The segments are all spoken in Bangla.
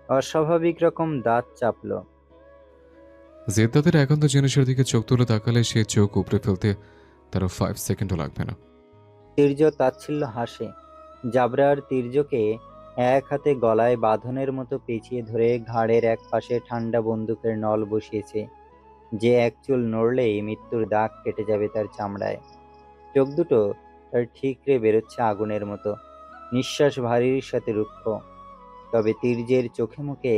অস্বাভাবিক রকম দাঁত চাপল। জেদ্দাদের একান্ত জিনিসের দিকে চোখ তুলে তাকালে সে চোখ উপড়ে ফেলতে তারও 5 সেকেন্ডও লাগবে না। তীর্য তাচ্ছিল্য হাসে। জাবরার তীর্যকে এক হাতে গলায় বাঁধনের মতো পেঁচিয়ে ধরে ঘাড়ের এক পাশে ঠান্ডা বন্দুকের নল বসিয়েছে। যে এক চুল নড়লেই মৃত্যুর দাগ কেটে যাবে তার চামড়ায়। চোখ দুটো তার ঠিকরে বেরোচ্ছে আগুনের মতো, নিঃশ্বাস ভারীর সাথে রুক্ষ। তবে তীর্যের চোখে মুখে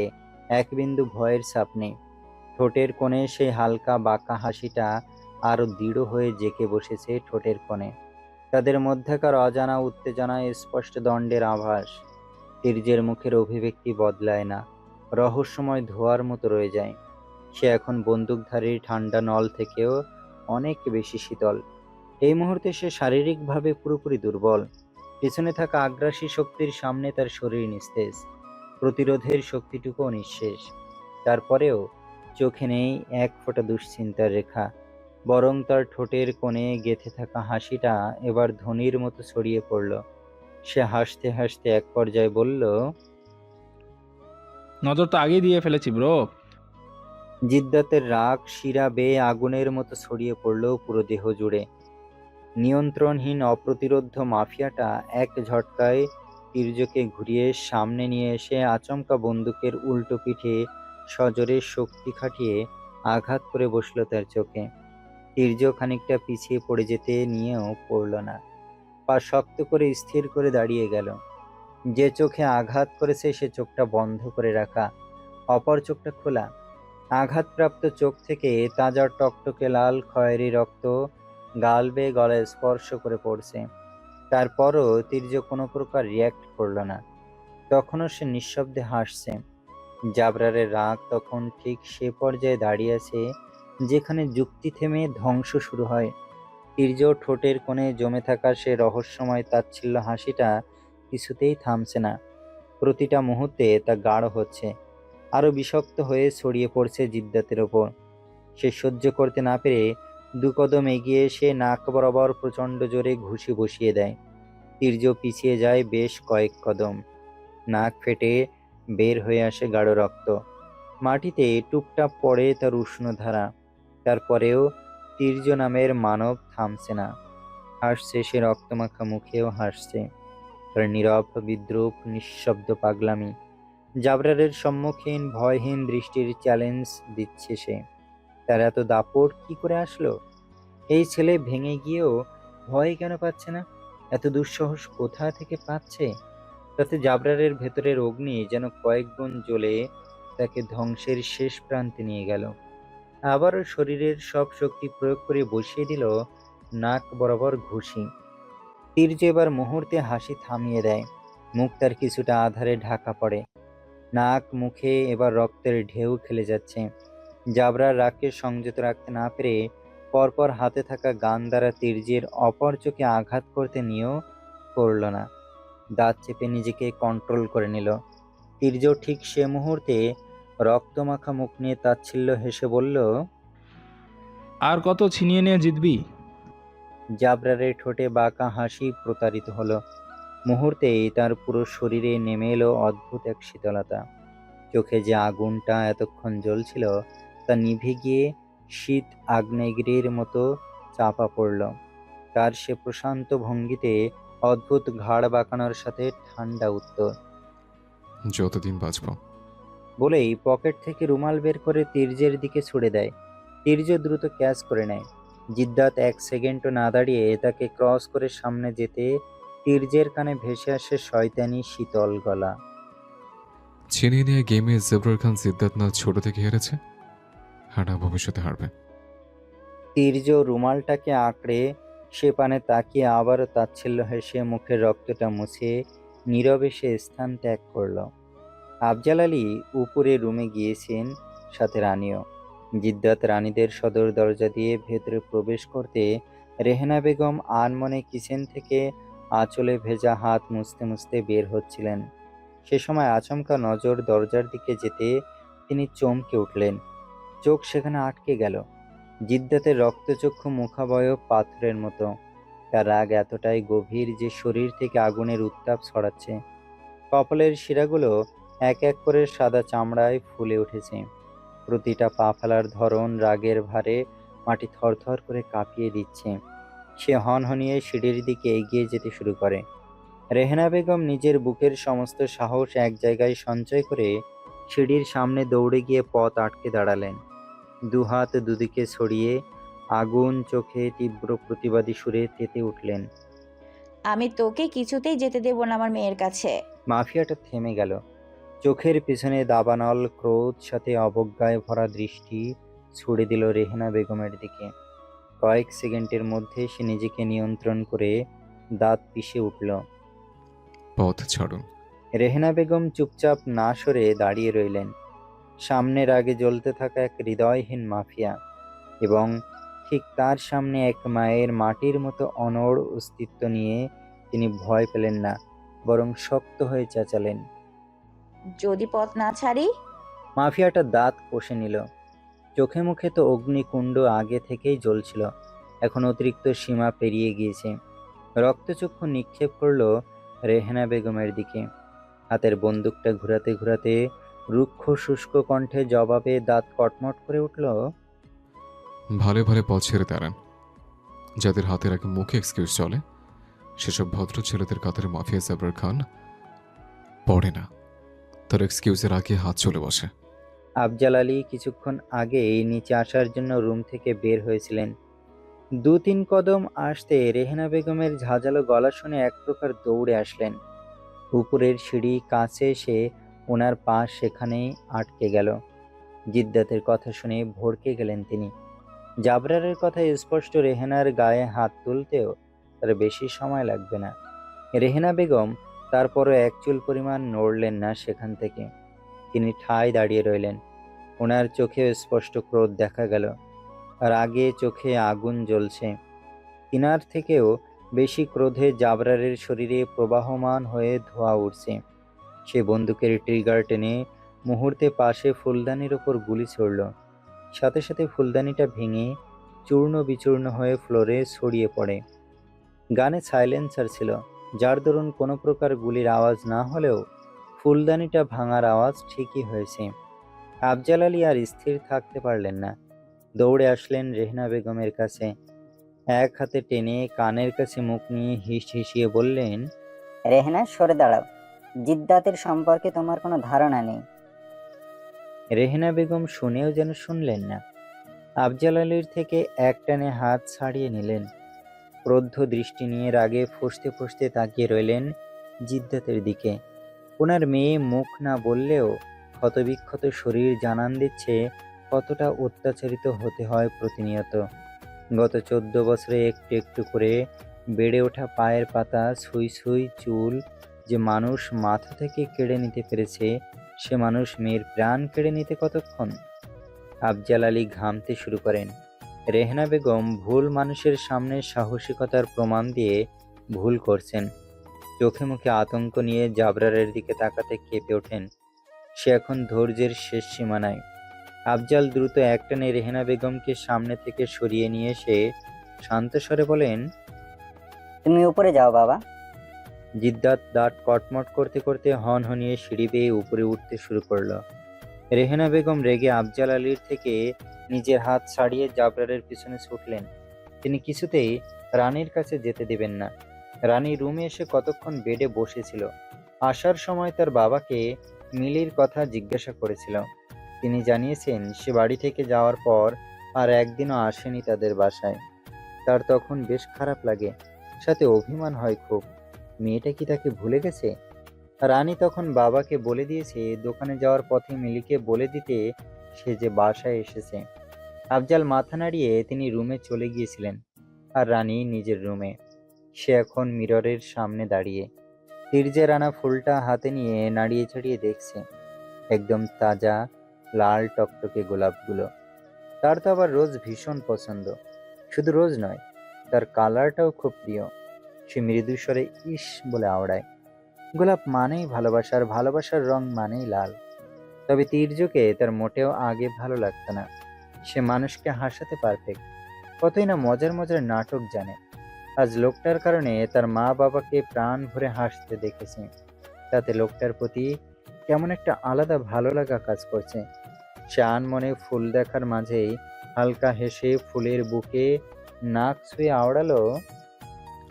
এক বিন্দু ভয়ের ছাপ নেই। ঠোঁটের কোণে সেই হালকা বাঁকা হাসিটা আরো দৃঢ় হয়ে জেঁকে বসেছে ঠোঁটের কোণে। তাদের মধ্যেকার অজানা উত্তেজনায় স্পষ্ট দণ্ডের আভাস। তীর্যের মুখের অভিব্যক্তি বদলায় না, রহস্যময় ধোঁয়ার মতো রয়ে যায়। সে এখন বন্দুকধারীর ঠান্ডা নল থেকেও অনেক বেশি শীতল। এই মুহূর্তে সে শারীরিকভাবে পুরোপুরি দুর্বল। পেছনে থাকা আগ্রাসী শক্তির সামনে তার শরীর নিস্তেজ, প্রতিরোধের শক্তিটুকুও নিঃশেষ। তারপরেও চোখে নেই এক ফোঁটা দুশ্চিন্তার রেখা, বরং তার ঠোঁটের কোণে গেঁথে থাকা হাসিটা এবার ধ্বনির মতো ছড়িয়ে পড়ল। সে হাসতে হাসতে এক পর্যায়ে বলল, নজর তো আগেই দিয়ে ফেলেছি ব্রো। জিদ্দাতের রাগ শিরা বেয়ে আগুনের মতো ছড়িয়ে পড়ল পুরো দেহ জুড়ে। নিয়ন্ত্রণহীন অপ্রতিরোধ্য মাফিয়াটা এক ঝটকায় তীর্যকে ঘুরিয়ে সামনে নিয়ে এসে আচমকা বন্দুকের উল্টো পিঠে সজোরে শক্তি খাটিয়ে আঘাত করে বসল তার চোখে। তীর্য খানিকটা পিছিয়ে পড়ে যেতে নিয়েও পড়ল না, পা শক্ত করে স্থির করে দাঁড়িয়ে গেল। যে চোখে আঘাত করেছে সে চোখটা বন্ধ করে রাখা, অপর চোখটা খোলা। আঘাতপ্রাপ্ত চোখ থেকে তাজা টকটকে লাল খয়েরি রক্ত গাল বেয়ে গলায় স্পর্শ করে পড়ছে। তারপরও তীর্য কোনো প্রকার রিয়্যাক্ট করল না। তখনও সে নিঃশব্দে হাসছে। জাবরারের রাগ তখন ঠিক সে পর্যায়ে দাঁড়িয়ে আছে যেখানে যুক্তি থেমে ধ্বংস শুরু হয়। তীর্য ঠোঁটের কোণে জমে থাকা সে রহস্যময় তাচ্ছিল্য হাসিটা কিছুতেই থামছে না। প্রতিটা মুহূর্তে তা গাঢ় হচ্ছে, আরো বিষাক্ত হয়ে ছড়িয়ে পড়ছে জিদ্দাতের ওপর। সে সহ্য করতে না পেরে দু কদম এগিয়ে এসে নাক বরাবর প্রচণ্ড জোরে ঘুষি বসিয়ে দেয়। তীর্য পিছিয়ে যায় বেশ কয়েক কদম। নাক ফেটে বের হয়ে আসে গাঢ় রক্ত। মাটিতে টুপটাপ পড়ে তার উষ্ণ ধারা। তারপরেও তীর্য নামের মানব থামছে না। হাসছে সে রক্তমাখা মুখেও হাসছে। তার নীরব বিদ্রূপ, নিঃশব্দ পাগলামি। জাবরারের সম্মুখীন ভয়হীন দৃষ্টির চ্যালেঞ্জ দিচ্ছে সে। তার এত দাপট কি করে আসলো? এই ছেলে ভেঙে গিয়েও ভয় কেন পাচ্ছে না? এত দুঃসাহস কোথা থেকে পাচ্ছে? তাতে জাবরারের ভেতরের অগ্নি যেন কয়েক গুণ জ্বলে তাকে ধ্বংসের শেষ প্রান্তে নিয়ে গেল। আবারও শরীরের সব শক্তি প্রয়োগ করে বসিয়ে দিল নাক বরাবর ঘুষি। তীর্য এবার মুহূর্তে হাসি থামিয়ে দেয়। মুখ তার কিছুটা আধারে ঢাকা পড়ে। নাক মুখে এবার রক্তের ঢেউ খেলে যাচ্ছে। জাবরার রাগকে সংযত রাখতে না পেরে পরপর হাতে থাকা গান দ্বারা তীর্যের অপর চোখে আঘাত করতে নিয়েও করল না। দাঁত চেপে নিজেকে কন্ট্রোল করে নিল। তীর্য ঠিক সে মুহূর্তে রক্তমাখা মুখ নিয়ে তাচ্ছিল্য হেসে বলল, আর কত ছিনিয়ে নিয়ে জিতবি? জাবরারের ঠোঁটে বাঁকা হাসি প্রতারিত হলো। মুহূর্তেই তার পুরো শরীরে নেমে এলো অদ্ভুত এক শীতলতা। চোখে যে আগুনটা এতক্ষণ জ্বলছিল তা নিভে গিয়ে শীত আগ্নেয়গিরির মতো চাপা পড়ল। তার সে প্রশান্ত ভঙ্গিতে অদ্ভুত ঘাড় বাঁকানোর সাথে ঠান্ডা উত্তর। যতদিন বাঁচব। বলেই পকেট থেকে রুমাল বের করে তীর্যের দিকে ছুড়ে দেয়। তীর্য দ্রুত ক্যাচ করে নেয়। জিদ্দাত এক সেকেন্ডও না দাঁড়িয়ে তাকে ক্রস করে সামনে যেতে তীর্যের কানে ভেসে আসে শয়তানি শীতল গলা। ছিনিয়ে নিয়ে গেমে জেবরার খান সিদ্ধার্থ না ছোট থেকে হেরেছে, আর না ভবিষ্যতে হারবে। তীর্য রুমালটাকে আঁকড়ে সে পানে তাকিয়ে আবারও তাচ্ছিল্য হেসে মুখের রক্তটা মুছে নীরবে সে স্থান ত্যাগ করল। আফজাল আলী উপরে রুমে গিয়েছেন, সাথে রানীও। জিদ্দাত রানীদের সদর দরজা দিয়ে ভেতরে প্রবেশ করতে রেহেনা বেগম আনমনে কিচেন থেকে আঁচলে ভেজা হাত মুছতে মুছতে বের হচ্ছিলেন। সে সময় আচমকা নজর দরজার দিকে যেতে তিনি চমকে উঠলেন। চোখ সেখানে আটকে গেল। জিদ্দাতের রক্তচক্ষু মুখাবয়ব পাথরের মতো। তার রাগ এতটাই গভীর যে শরীর থেকে আগুনের উত্তাপ ছড়াচ্ছে। কপালের শিরাগুলো এক এক করে সাদা চামড়ায় ফুলে উঠেছে। প্রতিটা পা ফেলার ধরন রাগের ভারে মাটি থরথর করে কাঁপিয়ে দিচ্ছে। সে হনহনিয়ে সিঁড়ির দিকে এগিয়ে যেতে শুরু করে। রেহেনা বেগম নিজের বুকের সমস্ত সাহস এক জায়গায় সঞ্চয় করে সিঁড়ির সামনে দৌড়ে গিয়ে পথ আটকে দাঁড়ালেন। দুহাত দুদিকে ছড়িয়ে আগুন চোখে তীব্র প্রতিবাদী সুরে তেতে উঠলেন। আমি তোকে কিছুতেই যেতে দেব না আমার মেয়ের কাছে। মাফিয়াটা থেমে গেল। চোখের পিছনে দাবানল ক্রোধ সাথে অবজ্ঞায় ভরা দৃষ্টি ছুড়ে দিল রেহেনা বেগমের দিকে। কয়েক সেকেন্ডের মধ্যে সে নিজেকে নিয়ন্ত্রণ করে দাঁত পিষে উঠল। পথ ছাড়ুন। রেহেনা বেগম চুপচাপ না সরে দাঁড়িয়ে রইলেন। সামনের আগে জ্বলতে থাকা এক হৃদয়হীন মাফিয়া, এবং ঠিক তার সামনে এক মায়ের মাটির মতো অনড় অস্তিত্ব নিয়ে তিনি ভয় পেলেন না, বরং শক্ত হয়ে চেঁচালেন। যদি পথ না ছাড়ি? মাফিয়াটা দাঁত কষে নিল। চোখে মুখে তো অগ্নিকুণ্ড আগে থেকেই জ্বলছিল, এখন অতিরিক্ত সীমা পেরিয়ে গিয়েছে। রক্তচক্ষু নিক্ষেপ করলো রেহেনা বেগমের দিকে। হাতের বন্দুকটা ঘুরাতে ঘুরাতে রুক্ষ শুষ্ক কণ্ঠে জবাবে দাঁত কটমট করে উঠল। ভালো ভালো পথ ছেড়ে দাঁড়ান। যাদের হাতের আগে মুখে এক্সকিউজ চলে সেসব ভদ্র ছেলেদের কাতারে মাফিয়া জাবরার খান পড়ে না, তার এক্সকিউজের আগে হাত চলে বসে। আফজাল আলী কিছুক্ষণ আগেই নিচে আসার জন্য রুম থেকে বের হয়েছিলেন। 2-3 কদম আসতে রেহেনা বেগমের ঝাঁঝালো গলা শুনে এক প্রকার দৌড়ে আসলেন। উপরের সিঁড়ি কাছে এসে ওনার পা সেখানেই আটকে গেল। জিদ্দাতের কথা শুনে ভড়কে গেলেন তিনি। জাবরারের কথা স্পষ্ট রেহেনার গায়ে হাত তুলতেও তার বেশি সময় লাগবে না। রেহেনা বেগম তারপরও এক চুল পরিমাণ নড়লেন না সেখান থেকে। তিনি ঠায় দাঁড়িয়ে রইলেন। ওনার চোখে স্পষ্ট ক্রোধ দেখা গেল, রাগে চোখে আগুন জ্বলছে। তিনার থেকেও বেশি ক্রোধে জাবরারের শরীরে প্রবাহমান হয়ে ধোঁয়া উঠছে। সে বন্দুকের ট্রিগার টেনে মুহূর্তে পাশে ফুলদানির ওপর গুলি ছুড়ল। সাথে সাথে ফুলদানিটা ভেঙে চূর্ণ বিচূর্ণ হয়ে ফ্লোরে ছড়িয়ে পড়ে। গানে সাইলেন্সার ছিল, যার দরুন কোনো প্রকার গুলির আওয়াজ না হলেও ফুলদানিটা ভাঙার আওয়াজ ঠিকই হয়েছে। আফজাল আলী আর স্থির থাকতে পারলেন না। দৌড়ে আসলেন রেহেনা বেগমের কাছে। এক হাতে টেনে কানের কাছে মুখ নিয়ে হিসিয়ে বললেন, রেহেনা, সরে দাঁড়াও। জিদ্দাতের সম্পর্কে তোমার কোনো ধারণা নেই। রেহেনা বেগম শুনেও যেন শুনলেন না। আফজাল আলীর থেকে একটানে হাত ছাড়িয়ে নিলেন। ক্রোধ দৃষ্টি নিয়ে রাগে ফুঁসতে ফুঁসতে তাকিয়ে রইলেন জিদ্দাতের দিকে। ওনার মেয়ে মুখ না বললেও ক্ষতবিক্ষত শরীর জানান দিচ্ছে কতটা অত্যাচারিত হতে হয় প্রতিনিয়ত। গত 14 বছরে একটু একটু করে বেড়ে ওঠা পায়ের পাতা, ছুঁই ছুঁই চুল যে মানুষ মাথা থেকে কেড়ে নিতে পেরেছে, সে মানুষ মেয়ের প্রাণ কেড়ে নিতে কতক্ষণ? আফজাল আলী ঘামতে শুরু করেন। রেহেনা বেগম ভুল মানুষের সামনে সাহসিকতার প্রমাণ দিয়ে ভুল করছেন। চোখে মুখে আতঙ্ক নিয়ে জাবরারের দিকে তাকাতে কেঁপে ওঠেন। সে এখন ধৈর্যের শেষ সীমানায়। আফজাল দ্রুত একটানে রেহেনা বেগমকে সামনে থেকে সরিয়ে নিয়ে এসে শান্ত স্বরে বলেন, তুমি উপরে যাও বাবা। জিদ্দাত দাঁত কটমট করতে করতে হনহনিয়ে সিঁড়ি বেয়ে উপরে উঠতে শুরু করলো। রেহেনা বেগম রেগে আফজাল আলীর থেকে নিজের হাত ছাড়িয়ে জাবরারের পিছনে ছুটলেন। তিনি কিছুতেই রানীর কাছে যেতে দেবেন না। রানী রুমে এসে কতক্ষণ বেডে বসেছিল। আসার সময় তার বাবাকে মিলির কথা জিজ্ঞাসা করেছিল। তিনি জানিয়েছেন সে বাড়ি থেকে যাওয়ার পর আর একদিনও আসেনি তাদের বাসায়। তার তখন বেশ খারাপ লাগে, সাথে অভিমান হয় খুব। মেয়েটা কি তাকে ভুলে গেছে? রানী তখন বাবাকে বলে দিয়েছে দোকানে যাওয়ার পথে মিলিকে বলে দিতে সে যে বাসায় এসেছে। আফজাল মাথা নাড়িয়ে তিনি রুমে চলে গিয়েছিলেন, আর রানী নিজের রুমে। সে এখন মিররের সামনে দাঁড়িয়ে তির্যে রানা ফুলটা হাতে নিয়ে নাড়িয়ে ছাড়িয়ে দেখছে। একদম তাজা লাল টকটকে গোলাপগুলো। তার তো আবার রোজ ভীষণ পছন্দ। শুধু রোজ নয়, তার কালারটাও খুব প্রিয়। সে মৃদু স্বরে ইস বলে আওড়ায়। গোলাপ মানেই ভালোবাসার, ভালোবাসার রং মানেই লাল। তবে তির্যকে তার মোটেও আগে ভালো লাগতো না। সে মানুষকে হাসাতে পারফেক্ট, কতই না মজার মজার নাটক জানে। আজ লোকটার কারণে তার মা বাবাকে প্রাণ ভরে হাসতে দেখেছে। তাতে লোকটার প্রতি কেমন একটা আলাদা ভালো লাগা কাজ করছে। সে আনমনে ফুল দেখার মাঝেই হালকা হেসে ফুলের বুকে নাক ছুঁয়ে আওড়ালো,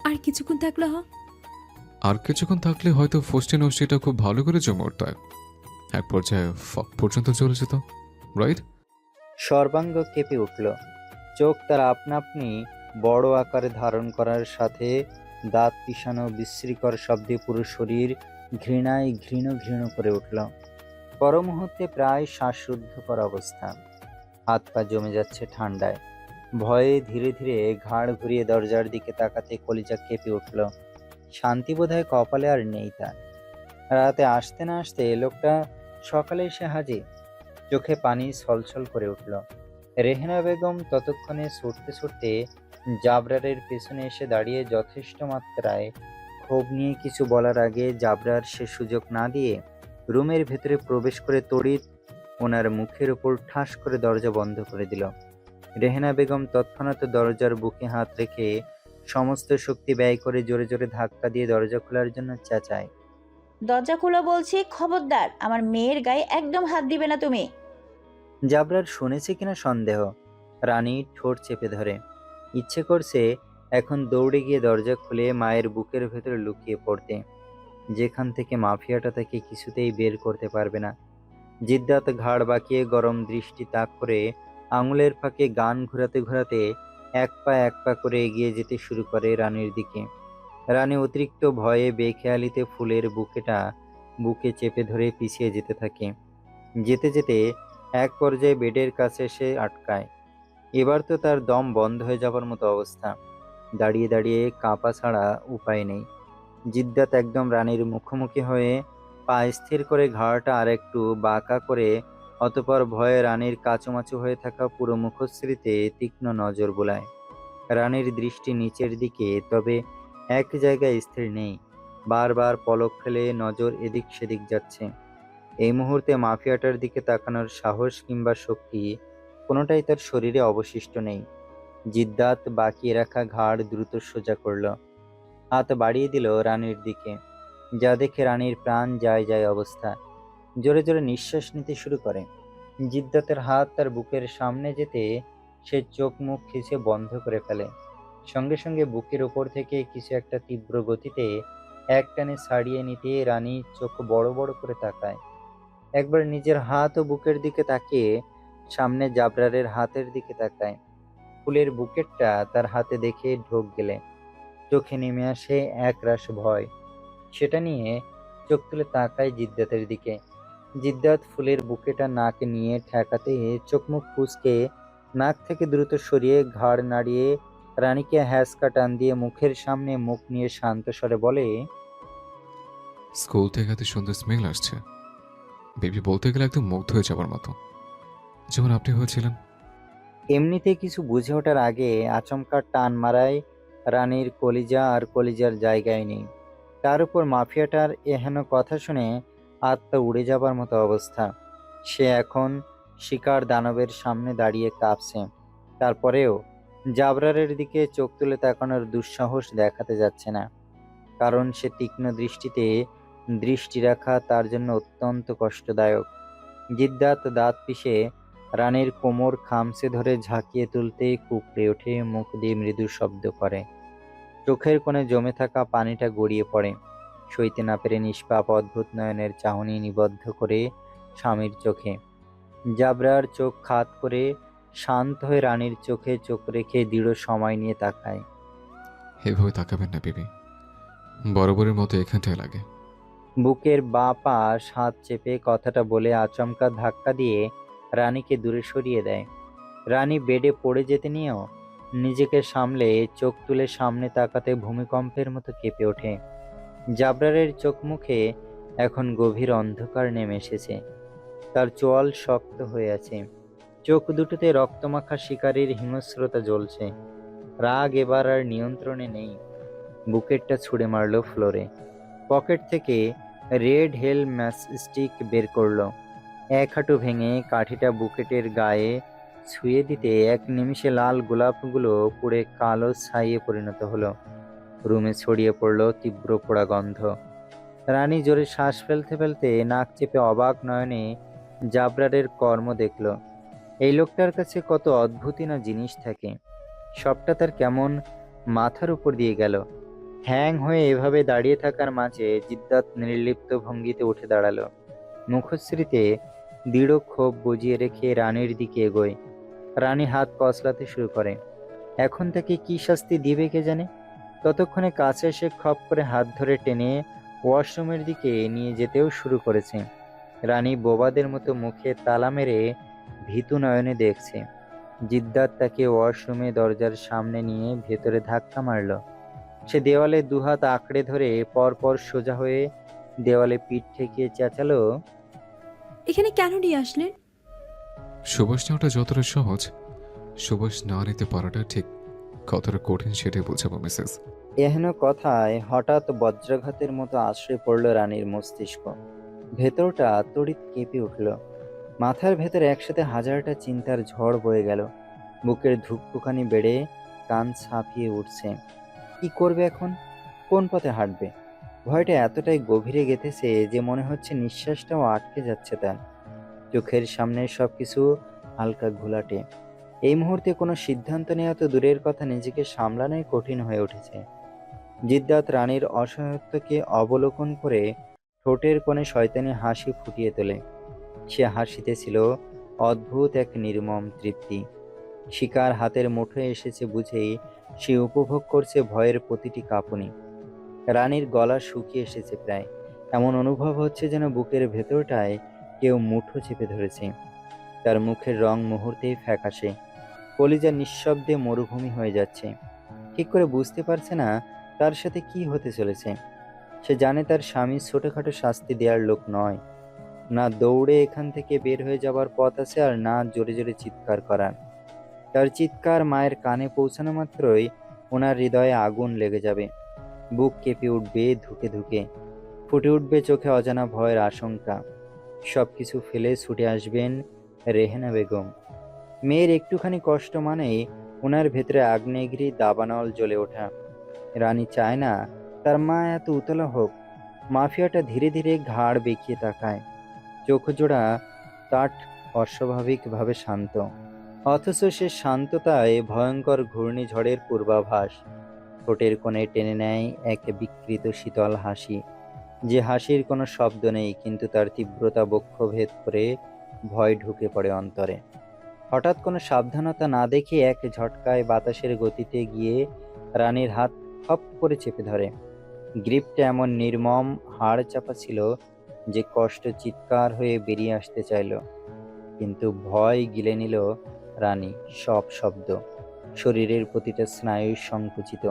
আর কিছুক্ষণ থাকলে আর কিছুক্ষণ থাকলে হয়তো ফষ্টি নষ্টিটা খুব ভালো করে জমে উঠত, এক পর্যায়ে ফক পর্যন্ত চলে যেত, রাইট? সর্বাঙ্গ কেঁপে উঠল। চোখ তার আপনা আপনি বড় আকারে ধারণ করার সাথে দাঁত পিষানো বিশ্রীকর শব্দে পুরো শরীর ঘৃণায় ঘৃণ ঘৃণ করে উঠল। পর মুহূর্তে প্রায় শ্বাসরুদ্ধকর অবস্থা। হাত পা জমে যাচ্ছে ঠান্ডায়। ভয়ে ধীরে ধীরে ঘাড় ঘুরিয়ে দরজার দিকে তাকাতে কলিজা কেঁপে উঠল। শান্তি বোধহয় কপালে আর নেই তার। রাতে আসতে না আসতে লোকটা সকালে এসে হাজির। চোখে পানি ছলছল করে উঠল। রেহেনা বেগম ততক্ষণে ছুটতে ছুটতে জাবরারের পেছনে এসে দাঁড়িয়ে যথেষ্ট মাত্রায় ক্ষোভ নিয়ে কিছু বলার আগে জাবরার সে সুযোগ না দিয়ে রুমের ভেতরে প্রবেশ করে তড়িৎ ওনার মুখের উপর ঠাস করে দরজা বন্ধ করে দিল। রেহেনা বেগম তৎক্ষণাৎ দরজার বুকে হাত রেখে সমস্ত শক্তি ব্যয় করে জোরে জোরে ধাক্কা দিয়ে দরজা খোলার জন্য চেঁচায়, দরজা খুলো বলছি, খবরদার আমার মেয়ের গায়ে একদম হাত দিবে না তুমি। জাবরার শুনেছে কিনা সন্দেহ। রানী ঠোঁট চেপে ধরে। ইচ্ছে করছে এখন দৌড়ে গিয়ে দরজা খুলে মায়ের বুকের ভেতরে লুকিয়ে পড়তে, যেখান থেকে মাফিয়াটা তাকে কিছুতেই বের করতে পারবে না। জিদ্দাত ঘাড় বাঁকিয়ে গরম দৃষ্টি তাক করে আঙুলের ফাঁকে গান ঘোরাতে ঘোরাতে এক পা করে এগিয়ে যেতে শুরু করে রানীর দিকে। রানী অতিরিক্ত ভয়ে বেখেয়ালিতে ফুলের বুকে চেপে ধরে পিছিয়ে যেতে থাকে। যেতে যেতে এক পর্যায়ে বেডের কাছে এসে আটকায়। এবার তো তার দম বন্ধ হয়ে যাবার মতো অবস্থা। দাঁড়িয়ে দাঁড়িয়ে কাঁপা ছাড়া উপায় নেই। জিদ্দাত একদম রানীর মুখোমুখি হয়ে পা স্থির করে ঘাড়টা আরেকটু বাঁকা করে অতঃপর ভয়ে রানীর কাচুমাচু হয়ে থাকা পুরো মুখশ্রীতে তীক্ষ্ণ নজর বোলায়। রানীর দৃষ্টি নিচের দিকে, তবে এক জায়গায় স্থির নেই। বারবার পলক ফেলে নজর এদিক সেদিক যাচ্ছে। এই মুহূর্তে মাফিয়াটার দিকে তাকানোর সাহস কিংবা শক্তি কোনোটাই তার শরীরে অবশিষ্ট নেই। জিদ্দাত বাঁকিয়ে রাখা ঘাড় দ্রুত সোজা করল, হাত বাড়িয়ে দিল রানীর দিকে। যা দেখে রানীর প্রাণ যায় যায় অবস্থা। জোরে জোরে নিঃশ্বাস নিতে শুরু করে। জিদ্দাতের হাত তার বুকের সামনে যেতে সে চোখ মুখ খিচে বন্ধ করে ফেলে। সঙ্গে সঙ্গে বুকের ওপর থেকে কিছু একটা তীব্র গতিতে একটানে ছাড়িয়ে নিতে রানী চোখ বড় বড় করে তাকায়। একবার নিজের হাত ও বুকের দিকে তাকিয়ে সামনে জাবরারের হাতের দিকে তাকায়। ফুলের বুকেটটা তার হাতে দেখে ঢোক গেলে চোখে নেমে আসে একরাশ ভয়। সেটা নিয়ে চোখ তুলে তাকায় জিদ্দাতের দিকে। জিদ্দাত ফুলের বুকেটা নাকে নিয়ে ঠেকাতে চোখ মুখ কুঁচকে নাক থেকে দ্রুত সরিয়ে ঘাড় নাড়িয়ে রানীকে হ্যাঁচকা টান দিয়ে মুখের সামনে মুখ নিয়ে শান্ত স্বরে বলে, স্কুল থেকে এত সুন্দর স্মেল আসছে, বেবি বলতে গেলে একদম মুগ্ধ হয়ে যাবার মতো, যেমন আপনি হয়েছিলেন। এমনিতে কিছু বুঝে ওঠার আগে আচমকা টান মারায় রানীর কলিজা আর কলিজার জায়গায় নেই। তার উপর মাফিয়াটার এহেন কথা শুনে আত্মা উড়ে যাবার মতো অবস্থা। সে এখন শিকার দানবের সামনে দাঁড়িয়ে কাঁপছে। তারপরেও জাবরারের দিকে চোখ তুলে তাকানোর দুঃসাহস দেখাতে যাচ্ছে না, কারণ সে তীক্ষ্ণ দৃষ্টিতে দৃষ্টি রাখা তার জন্য অত্যন্ত কষ্টদায়ক। জিদ্দাত দাঁত পিষে রানীর কোমর খামচে ধরে ঝাঁকিয়ে তুলতে কুঁকড়ে ওঠে, মুখ দিয়ে মৃদু শব্দ করে। চোখের কোণে জমে থাকা পানিটা গড়িয়ে পড়ে। সইতে না পেরে নিষ্পাপ অদ্ভুত নয়নের চাহনি নিবদ্ধ করে স্বামীর চোখে। জাবরার চোখ খাত করে শান্ত হয়ে রানীর চোখে চোখ রেখে দৃঢ় সময় নিয়ে তাকায়। এভাবে তাকাবেন না বেবি, বরাবরের মতো এখানটায় লাগে। বুকের বাঁ পাশ হাত চেপে কথাটা বলে আচমকা ধাক্কা দিয়ে রানীকে দূরে সরিয়ে দেয়। রানী বেডে পড়ে যেতে নিয়েও নিজেকে সামলে চোখ তুলে সামনে তাকাতে ভূমিকম্পের মতো কেঁপে ওঠে। জাবরারের চোখ মুখে এখন গভীর অন্ধকার নেমে এসেছে। তার চোয়াল শক্ত হয়ে আছে। চোখ দুটোতে রক্তমাখা শিকারীর হিংস্রতা জ্বলছে। রাগ এবার আর নিয়ন্ত্রণে নেই। বুকেটটা ছুঁড়ে মারল ফ্লোরে। পকেট থেকে রেড হেল ম্যাচ স্টিক বের করলো। এক হাঁটু ভেঙে কাঠিটা বুকেটের গায়ে ছুঁয়ে দিতে এক নিমিষে লাল গোলাপগুলো পুড়ে কালো ছাইয়ে পরিণত হলো। রুমে ছড়িয়ে পড়ল তীব্র পোড়া গন্ধ। রানী জোরে শ্বাস ফেলতে ফেলতে নাক চেপে অবাক নয়নে জাবরারের কর্ম দেখল। এই লোকটার কাছে কত অদ্ভুতই না জিনিস থাকে, সবটা তার কেমন মাথার উপর দিয়ে গেল। হ্যাং হয়ে এভাবে দাঁড়িয়ে থাকার মাঝে জিদ্দাত নির্লিপ্ত ভঙ্গিতে উঠে দাঁড়ালো। মুখশ্রীতে দৃঢ় ক্ষোভ বুজিয়ে রেখে রানীর দিকে এগোয়। রানী হাত কসলাতে শুরু করে। এখন তাকে কি শাস্তি দিবে কে জানে। ততক্ষণে কাছে এসে খপ করে হাত ধরে টেনে ওয়াশরুমের দিকে নিয়ে যেতেও শুরু করেছে। রানী বোবাদের মতো মুখে তালা মেরে ভীতু নয়নে দেখছে। জিদ্দাত তাকে ওয়াশরুমে দরজার সামনে নিয়ে ভেতরে ধাক্কা মারল। সে দেওয়ালে দুহাত আঁকড়ে ধরে পরপর সোজা হয়ে দেওয়ালে পিঠ ঠেকিয়ে চেঁচালো, এখানে কেন নিয়ে আসলেন? সুবাস নেওয়াটা যতটা সহজ, সুবাস না নিতে পারাটা ঠিক কতটা কঠিন সেটাই বোঝাবো মিসেস। এহেন কথায় হঠাৎ বজ্রাঘাতের মতো আশ্রয় পড়ল রানীর মস্তিষ্ক। ভেতরটা তড়িৎ কেঁপে উঠল। মাথার ভেতর একসাথে হাজারটা চিন্তার ঝড় বয়ে গেল। বুকের ধুকপুকানি বেড়ে কান ছাপিয়ে উঠছে। কি করবে এখন? কোন পথে হাঁটবে? ভয়টা এতটাই গভীরে গেঁথেছে যে মনে হচ্ছে নিঃশ্বাসটাও আটকে যাচ্ছে তার। চোখের সামনে সবকিছু হালকা ঘোলাটে। এই মুহূর্তে কোনো সিদ্ধান্ত নেওয়া তো দূরের কথা, নিজেকে সামলানোই কঠিন হয়ে উঠেছে। জিদ্দাত রানীর অসহায়ত্বকে অবলোকন করে ঠোঁটের কোণে শয়তানি হাসি ফুটিয়ে তোলে। সে হাসিতে ছিল অদ্ভুত এক নির্মম তৃপ্তি। শিকার হাতের মুঠোয় এসেছে বুঝেই সে উপভোগ করছে ভয়ের প্রতিটি কাঁপুনি। রানীর গলা শুকিয়ে এসেছে প্রায়, এমন অনুভব হচ্ছে যেন বুকের ভেতরটায় কেউ মুঠো চেপে ধরেছে। তার মুখের রং মুহূর্তেই ফ্যাকাশে, কলিজা নিঃশব্দে মরুভূমি হয়ে যাচ্ছে। ঠিক করে বুঝতে পারছে না তার সাথে কি হতে চলেছে। সে জানে তার স্বামী ছোটখাটো শাস্তি দেওয়ার লোক নয়। না দৌড়ে এখান থেকে বের হয়ে যাবার পথ আছে, আর না জোরে জোরে চিৎকার করার। তার চিৎকার মায়ের কানে পৌঁছানো মাত্রই ওনার হৃদয়ে আগুন লেগে যাবে। বুক কেঁপে উঠবে ধুকে ধুকে, ফুটে উঠবে চোখে অজানা ভয়ের আশঙ্কা। সবকিছু ফেলে ছুটে আসবেন রেহেনা বেগম। মেয়ের একটুখানি কষ্ট মানেই ওনার ভেতরে আগ্নেয়গিরি দাবানল জ্বলে ওঠা। রানী চায় না তার মা এত উতলা হোক। মাফিয়াটা ধীরে ধীরে ঘাড় বেঁকিয়ে তাকায়, চোখ জোড়া তাট অস্বাভাবিকভাবে শান্ত। অথচ সে শান্ততায় ভয়ঙ্কর ঘূর্ণিঝড়ের পূর্বাভাস। ঠোঁটের কোণে টেনে নেয় এক বিকৃত শীতল হাসি, যে হাসির কোনো শব্দ নেই, কিন্তু তার তীব্রতা বক্ষভেদ করে ভয় ঢুকে পড়ে অন্তরে। হঠাৎ কোনো সাবধানতা না দেখে এক ঝটকায় বাতাসের গতিতে গিয়ে রানীর হাত খপ করে চেপে ধরে। গ্রিপটা এমন নির্মম হাড় চাপা ছিল যে কষ্ট চিৎকার হয়ে বেরিয়ে আসতে চাইল, কিন্তু ভয় গিলে নিল রানী সব শব্দ। শরীরের প্রতিটা স্নায়ু সংকুচিত।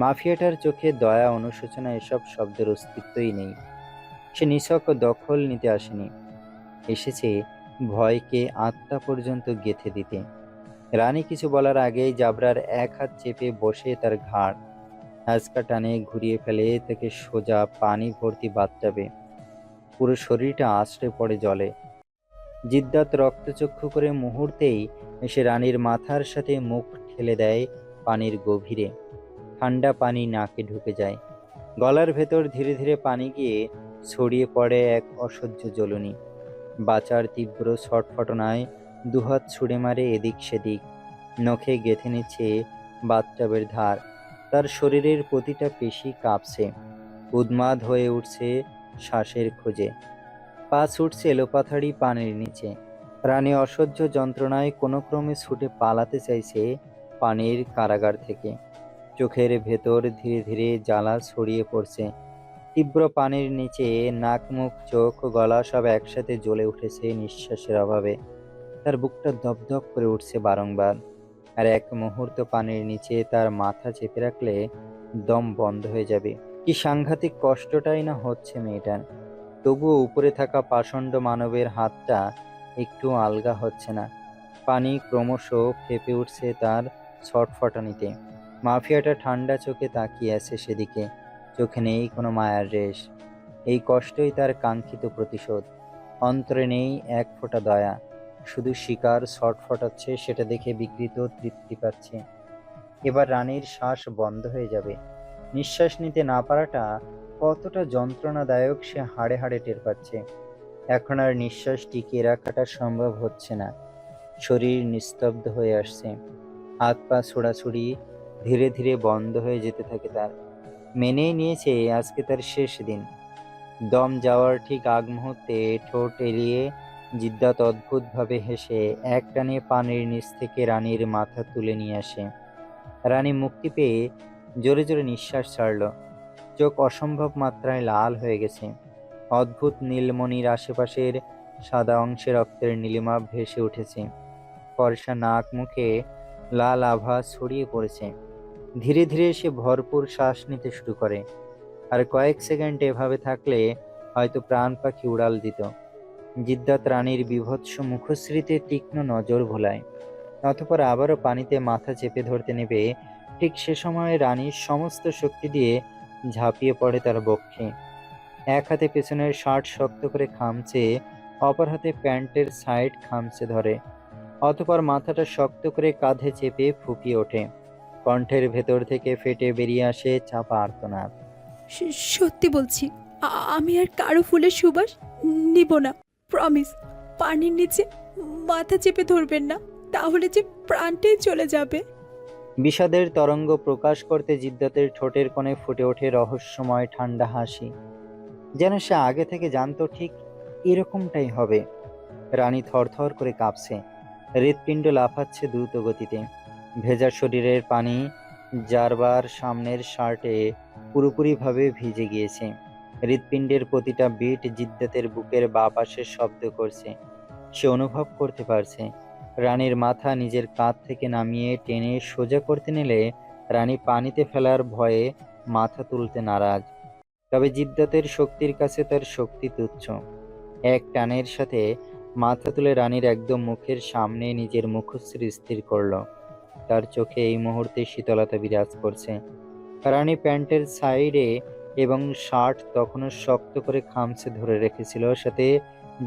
মাফিয়াটার চোখে দয়া অনুশোচনা এসব শব্দের অস্তিত্বই নেই। সে নিছক দখল নিতে আসেনি, এসেছে ভয়কে আত্মা পর্যন্ত গেঁথে দিতে। রানী কিছু বলার আগেই জাবরার এক হাত চেপে বসে তার ঘাড় হ্যাঁচকা টানে ঘুরিয়ে ফেলে তাকে সোজা পানি ভর্তি বাথটাবে। পুরো শরীরটা আছড়ে পড়ে জলে। জিদ্দাত রক্তচক্ষু করে মুহূর্তেই এসে রানীর মাথার সাথে মুখ ঠেলে দেয় পানির গভীরে। ঠান্ডা পানি নাকে ঢুকে যায়। গলার ভেতর ধীরে ধীরে পানি গিয়ে ছড়িয়ে পড়ে এক অসহ্য জ্বলুনি। বাঁচার তীব্র ছটফটনায় দুহাত ছুঁড়ে মারে এদিক সেদিক। নখে গেঁথে নিচ্ছে বাথটাবের ধার। তার শরীরের প্রতিটা পেশি কাঁপছে, উন্মাদ হয়ে উঠছে শ্বাসের খোঁজে। পা ছুটছে এলোপাথাড়ি পানির নিচে। রানী অসহ্য যন্ত্রণায় কোনো ক্রমে ছুটে পালাতে চাইছে পানির কারাগার থেকে। চোখের ভেতর ধীরে ধীরে জ্বালা ছড়িয়ে পড়ছে। তীব্র পানির নিচে নাক মুখ চোখ গলা সব একসাথে জ্বলে উঠেছে নিঃশ্বাসের অভাবে। তার বুকটা দপদপ করে উঠছে বারংবার। আর এক মুহূর্ত পানির নিচে তার মাথা চেপে রাখলে দম বন্ধ হয়ে যাবে। কি সাংঘাতিক কষ্টটাই না হচ্ছে মেয়েটার। তবুও উপরে থাকা পাষণ্ড মানবের হাতটা একটু আলগা হচ্ছে না। পানি ক্রমশ ফেঁপে উঠছে তার ছটফটানিতে। মাফিয়াটা ঠান্ডা চোখে তাকিয়ে আছে সেদিকে। চোখে নেই কোনো মায়ার রেশ। এই কষ্টই তার কাঙ্ক্ষিত প্রতিশোধ। অন্তরে নেই এক ফোঁটা দয়া, শুধু শিকার ছটফটাচ্ছে সেটা দেখে বিকৃত তৃপ্তি পাচ্ছে। এবার রানীর শ্বাস বন্ধ হয়ে যাবে। নিঃশ্বাস নিতে না পারাটা কতটা যন্ত্রণাদায়ক সে হাড়ে হাড়ে টের পাচ্ছে। এখন আর নিঃশ্বাস টিকিয়ে রাখাটা সম্ভব হচ্ছে না। শরীর নিস্তব্ধ হয়ে আসছে। হাত পা ছোড়াছুড়ি ধীরে ধীরে বন্ধ হয়ে যেতে থাকে তার। মেনেই নিয়েছে আজকে তার শেষ দিন। দম যাওয়ার ঠিক আগ মুহূর্তে ঠোঁট এলিয়ে জিদ্দাত অদ্ভুতভাবে হেসে এক টানে পানির নিচ থেকে রানীর মাথা তুলে নিয়ে আসে। রানী মুক্তি পেয়ে জোরে জোরে নিঃশ্বাস ছাড়ল। চোখ অসম্ভব মাত্রায় লাল হয়ে গেছে। অদ্ভুত নীলমণির আশেপাশের সাদা অংশে রক্তের নীলিমা ভেসে উঠেছে। ফর্সা নাক মুখে লাল আভা ছড়িয়ে পড়েছে। ধীরে ধীরে সে ভরপুর শ্বাস নিতে শুরু করে। আর কয়েক সেকেন্ড এভাবে থাকলে হয়তো প্রাণ পাখি উড়াল দিত। জিদ্দাত রানীর বীভৎস মুখশ্রীতে তীক্ষ্ণ নজর ভোলায়। অতঃপর আবারও পানিতে মাথা চেপে ধরতে নেবে, ঠিক সে সময় রানীর সমস্ত শক্তি দিয়ে ঝাঁপিয়ে পড়ে তার বক্ষে। এক হাতে পেছনের শার্ট শক্ত করে খামচে, অপর হাতে প্যান্টের সাইড খামচে ধরে। অতঃপর মাথাটা শক্ত করে কাঁধে চেপে ফুঁপিয়ে ওঠে। কণ্ঠের ভেতর থেকে ফেটে বেরিয়ে আসে চাপা আর্তনাদ। সত্যি বলছি, আমি আর কারো ফুলের সুবাস নিব না। প্রমিস। পানির নিচে মাথা চেপে ধরবেন না, তাহলে যে প্রাণটাই চলে যাবে। বিষাদের তরঙ্গ প্রকাশ করতে জিদ্দাতের ঠোঁটের কোণে ফুটে ওঠে রহস্যময় ঠান্ডা হাসি। যেন সে আগে থেকে জানতো ঠিক এরকমটাই হবে। রানী থরথর করে কাঁপছে। হৃৎপিণ্ড লাফাচ্ছে দ্রুত গতিতে। ভেজা শরীরের পানি জারবার সামনের শার্টে পুরোপুরিভাবে ভিজে গিয়েছে। হৃৎপিণ্ডের প্রতিটা বিট জিদ্দাতের বুকের বাঁ পাশে শব্দ করছে। সে অনুভব করতে পারছে রানীর মাথা নিজের কাঁধ থেকে নামিয়ে টেনে সোজা করতে নিলে রানী পানিতে ফেলার ভয়ে মাথা তুলতে নারাজ। তবে জিদ্দাতের শক্তির কাছে তার শক্তি তুচ্ছ। এক টানের সাথে মাথা তুলে রানীর একদম মুখের সামনে নিজের মুখশ্রী স্থির করল। তার চোখে এই মুহূর্তে শীতলতা বিরাজ করছে। রানী প্যান্টের সাইডে এবং শার্ট তখনও শক্ত করে খামচে ধরে রেখেছিল, সাথে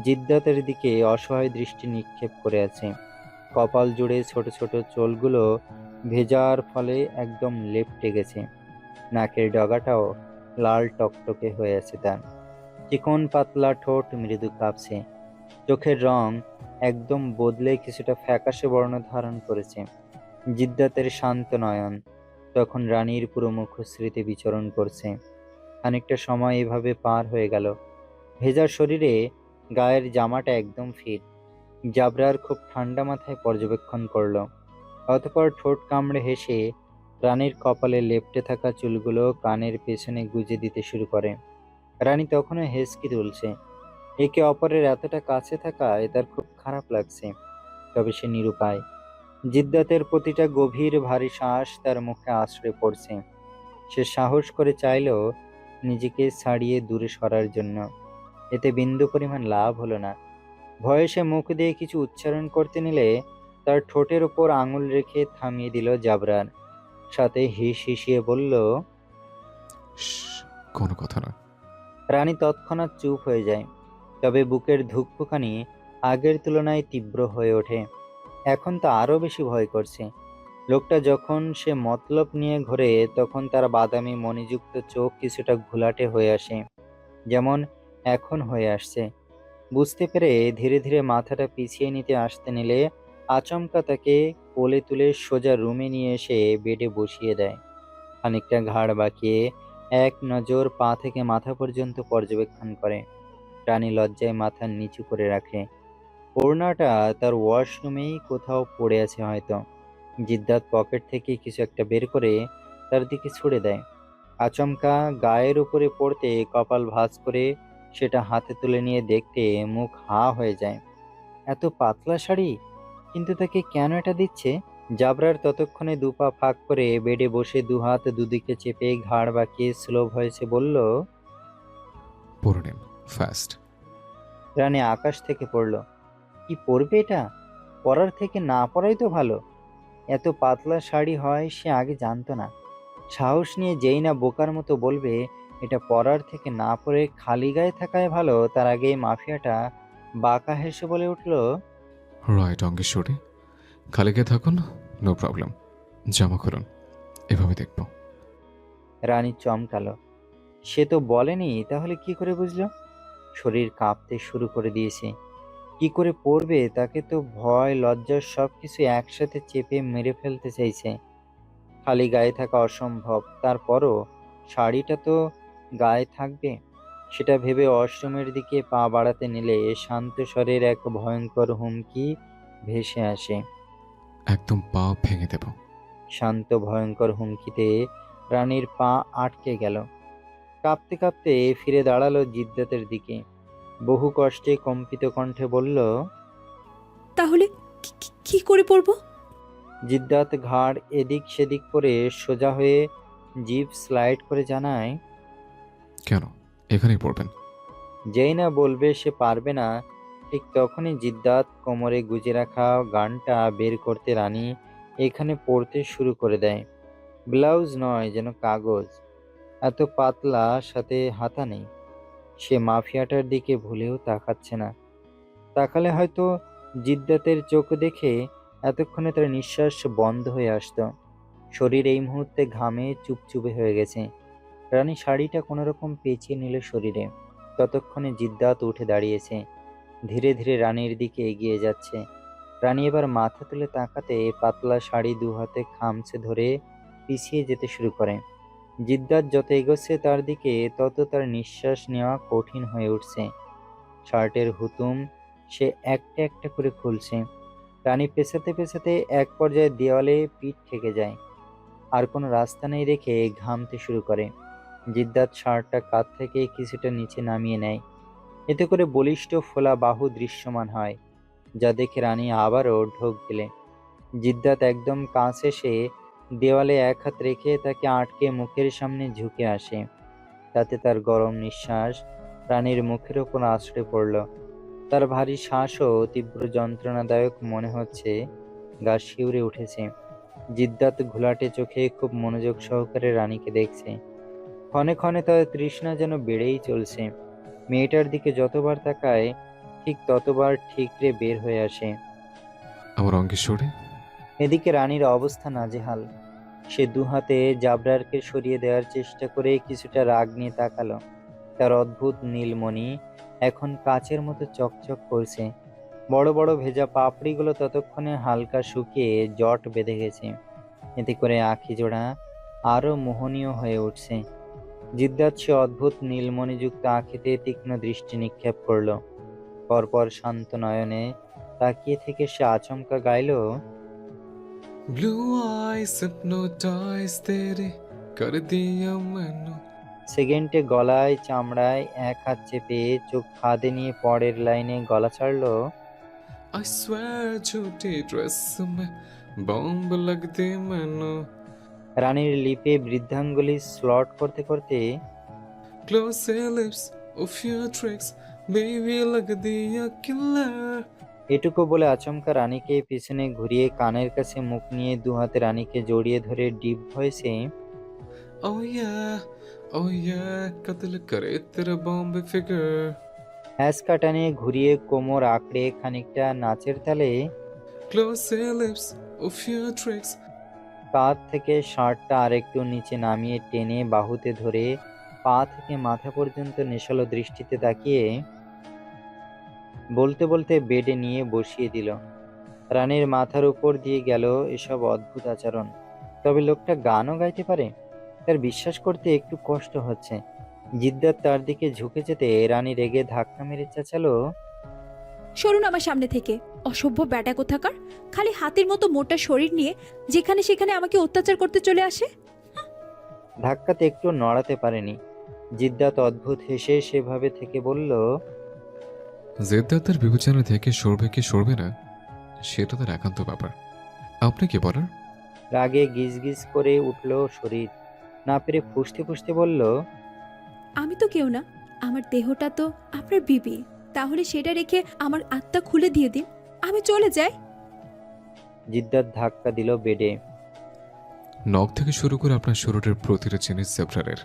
জিদ্দাতের দিকে অসহায় দৃষ্টি নিক্ষেপ করে আছে। কপাল জুড়ে ছোট ছোট চুলগুলো ভেজার ফলে একদম লেপ্টে গেছে। নাকের ডগাটাও লাল টকটকে হয়ে আছে তার। চিকন পাতলা ঠোঁট মৃদু কাঁপছে। চোখের রং একদম বদলে কিছুটা ফ্যাকাশে বর্ণ ধারণ করেছে। জিদ্দাতের শান্ত নয়ন তখন রানীর পুরো মুখশ্রীতে বিচরণ করছে। খানিকটা সময় এভাবে পার হয়ে গেল। ভেজা শরীরে গায়ের জামাটা একদম ফিট। জাবরার খুব ঠান্ডা মাথায় পর্যবেক্ষণ করল। অতঃপর ঠোঁট কামড়ে হেসে রানীর কপালে লেপ্টে থাকা চুলগুলো কানের পেছনে গুজে দিতে শুরু করে। রানী তখনও হেসকি তুলছে। একে অপরের এতটা কাছে থাকায় তার খুব খারাপ লাগছে, তবে সে নিরুপায়। জিদ্দাতের প্রতিটা গভীর ভারী শ্বাস তার মুখে আছড়ে পড়ছে। সে সাহস করে চাইল নিজেকে ছাড়িয়ে দূরে সরার জন্য। এতে বিন্দু পরিমাণ লাভ হলো না। ভয়ে সে মুখ দিয়ে কিছু উচ্চারণ করতে নিলে তার ঠোঁটের ওপর আঙুল রেখে থামিয়ে দিল জাবরান। সাথে হিসিয়ে বলল, শ্শ্, কোনো কথা না। রানী তৎক্ষণাৎ চুপ হয়ে যায়। তবে বুকের ধুকপুকানি আগের তুলনায় তীব্র হয়ে ওঠে। এখন তো আরো বেশি ভয় করছে। লোকটা যখন সে মতলব নিয়ে ঘোরে তখন তার বাদামি মণিযুক্ত চোখ কিছুটা ঘোলাটে হয়ে আসে, যেমন এখন হয়ে আসছে। বুঝতে পেরে ধীরে ধীরে মাথাটা পিছিয়ে নিতে আসতে নিলে আচমকা তাকে কোলে তুলে সোজা রুমে নিয়ে এসে বেডে বসিয়ে দেয়। খানিকটা ঘাড় বাঁকিয়ে এক নজর পা থেকে মাথা পর্যন্ত পর্যবেক্ষণ করে। রানী লজ্জায় মাথা নিচু করে রাখে। ওড়নাটা তার ওয়াশরুমেই কোথাও পড়ে আছে হয়তো। জিদ্দাত পকেট থেকে কিছু একটা বের করে তার দিকে ছুড়ে দেয়। আচমকা গায়ের উপরে পড়তে কপাল ভাঁজ করে সেটা হাতে তুলে নিয়ে দেখতে মুখ হা হয়ে যায়। এত পাতলা শাড়ি, কিন্তু তাকে কেন এটা দিচ্ছে? জাবরার ততক্ষণে দুপা ফাঁক করে বেডে বসে দুহাত দুদিকে চেপে ঘাড় বাঁকিয়ে স্লো ভয়েসে বলল, পরে নিন ফাস্ট। রানী আকাশ থেকে পড়ল। কি পরবে এটা? পরার থেকে না পরাই তো ভালো। এত পাতলা শাড়ি হয় সে আগে জানতো না। সাহস নিয়ে যেই না বোকার মতো বলবে এটা পরার থেকে না পরে খালি গায়ে থাকাই ভালো, তার আগেই মাফিয়াটা বাঁকা হেসে বলে উঠল, রাইট অঙ্গেশ্বরী, খালি গিয়ে থাকুন, নো প্রবলেম। জামা খুলুন, এভাবে দেখব। রানী চমকালো। সে তো বলেনি, তাহলে কি করে বুঝলো? শরীর কাঁপতে শুরু করে দিয়েছে। কি করে পড়বে তাকে তো ভয় লজ্জার সবকিছু একসাথে চেপে মেরে ফেলতে চাইছে। খালি গায়ে থাকা অসম্ভব, তারপরও শাড়িটা তো গায়ে থাকবে। সেটা ভেবে ওয়াশরুমের দিকে পা বাড়াতে নিলে শান্ত স্বরের এক ভয়ঙ্কর হুমকি ভেসে আসে। একদম পা ভেঙে দেব। শান্ত ভয়ঙ্কর হুমকিতে রানীর পা আটকে গেল। কাঁপতে কাঁপতে ফিরে দাঁড়ালো জিদ্দাতের দিকে। বহু কষ্টে কম্পিত কণ্ঠে বলল, তাহলে কি করে পড়বো? জিদ্দাত ঘাড় এদিক সেদিক করে সোজা হয়ে জিভ স্লাইড করে জানায়, কেন, এখানেই পড়বেন? যেই না বলবে সে পারবে না, ঠিক তখনই জিদ্দাত কোমরে গুজে রাখা গানটা বের করতে রানী এখানে পড়তে শুরু করে দেয়। ব্লাউজ নয়, যেন কাগজ, এত পাতলা, সাথে হাতা নেই। সে মাফিয়াটার দিকে ভুলেও তাকাচ্ছে না। তাকালে হয়তো জিদ্দাতের চোখ দেখে এতক্ষণে তার নিঃশ্বাস বন্ধ হয়ে আসতো। শরীর এই মুহূর্তে ঘামে চুপচুপে হয়ে গেছে। রানী শাড়িটা কোনোরকম পেঁচিয়ে নিল শরীরে। ততক্ষণে জিদ্দাত উঠে দাঁড়িয়েছে, ধীরে ধীরে রানীর দিকে এগিয়ে যাচ্ছে। রানী এবার মাথা তুলে তাকাতে পাতলা শাড়ি দু হাতে খামচে ধরে পিছিয়ে যেতে শুরু করে। জিদ্দাত যত এগোচ্ছে তার দিকে, তত তার নিঃশ্বাস নেওয়া কঠিন হয়ে উঠছে। শার্টের হুতুম সে একটা একটা করে খুলছে। রানী পেছাতে পেছাতে এক পর্যায়ে দেওয়ালে পিঠ ঠেকে যায়। আর কোনো রাস্তা নেই রেখে ঘামতে শুরু করে। জিদ্দাত শার্টটা কাঁধ থেকে কিছুটা নিচে নামিয়ে নেয়। এতে করে বলিষ্ঠ ফোলা বাহু দৃশ্যমান হয়, যা দেখে রানী আবারও ঢোক গেলে। জিদ্দাত একদম কাছে এসে দেওয়ালে এক হাত রেখে তাকে আটকে মুখের সামনে ঝুঁকে আসে। তাতে তার গরম নিঃশ্বাস রানীর মুখের ওপর আছড়ে পড়ল। তার ভারী শ্বাসও তীব্র যন্ত্রণাদায়ক মনে হচ্ছে, গা শিউরে উঠেছে। জিদ্দাত ঘোলাটে চোখে খুব মনোযোগ সহকারে রানীকে দেখছে। ক্ষণে ক্ষণে তার তৃষ্ণা যেন বেড়েই চলছে। মেয়েটার দিকে যতবার তাকায়, ঠিক ততবার ঠিকরে বের হয়ে আসে। আমার অঙ্গেশ্বরী। এদিকে রানীর অবস্থা নাজেহাল। সে দু হাতে জাবরারকে সরিয়ে দেওয়ার চেষ্টা করে কিছুটা রাগ নিয়ে তাকালো। তার অদ্ভুত নীলমণি এখন কাচের মতো চকচক করছে। বড় বড় ভেজা পাপড়িগুলো ততক্ষণে হালকা শুকিয়ে জট বেঁধে গেছে। এতে করে আঁখি জোড়া আরো মোহনীয় হয়ে উঠছে। জিদ্দাত সে অদ্ভুত নীলমণিযুক্ত আঁখিতে তীক্ষ্ণ দৃষ্টি নিক্ষেপ করলো। পরপর শান্ত নয়নে তাকিয়ে থেকে সে আচমকা গাইল, ব্লু আইস হিপনোটাইজ তেরে কর দিয়া मैंने। সেকেন্ডে গলায় চামড়ায় এক হাত চেপে চোখ ফাঁদে নিয়ে পরের লাইনে গলা ছাড়লো, I swear झूठी ड्रेस में बॉम्ब लग दी मैंने। রানীর লিপে বৃদ্ধাঙ্গুলি স্লট করতে করতে Close your lips of your tricks, baby लग दिया killer। এটুকু বলে আচমকা রানীকে পিছনে ঘুরিয়ে কানের কাছে মুখ নিয়ে দু হাতে রানীকে জড়িয়ে ধরে ডিপ ভয়েসে Oh yeah, कत्ल करे तेरा बॉम्ब फिगर। হ্যাঁচকা টানে ঘুরিয়ে কোমর আঁকড়ে খানিকটা নাচের তালে Close your lips of your tricks। কাঁধ থেকে শার্টটা আরেকটু নিচে নামিয়ে টেনে বাহুতে ধরে পা থেকে মাথা পর্যন্ত নেশালো দৃষ্টিতে তাকিয়ে বলতে বলতে বেডে নিয়ে বসিয়ে দিল। রানীর মাথার উপর দিয়ে গেল এসব অদ্ভুত আচরণ। তবে লোকটা গানও গাইতে পারে? তার বিশ্বাস করতে একটু কষ্ট হচ্ছে। জিদ্দাত তার দিকে ঝুঁকে যেতে রানী রেগে ধাক্কা মেরে চেঁচালো, সরুন আমার সামনে থেকে, অসভ্য ব্যাটা কোথাকার! খালি হাতির মতো মোটা শরীর নিয়ে যেখানে সেখানে আমাকে অত্যাচার করতে চলে আসে। ধাক্কাতে একটু নড়াতে পারেনি। জিদ্দাত অদ্ভুত হেসে সেভাবে থেকে বলল, জিদ্দাতের বিবেচনা থেকে সরবে কি সরবে না সেটা তার একান্ত ব্যাপার। আপনি কি বলার? রাগে গিজগিজ করে উঠল শরীর। না পেরে ফুঁসতে ফুঁসতে বলল, আমি তো কেউ না, আমার দেহটা তো আপনার বিবি। তাহলে সেটা রেখে আমার আত্মা খুলে দিয়ে দিন, আমি চলে যাই। জিদ্দাত ধাক্কা দিল বেডে। নখ থেকে শুরু করে আপনার শরীরের প্রতিটা জিনিস জেব্রারের।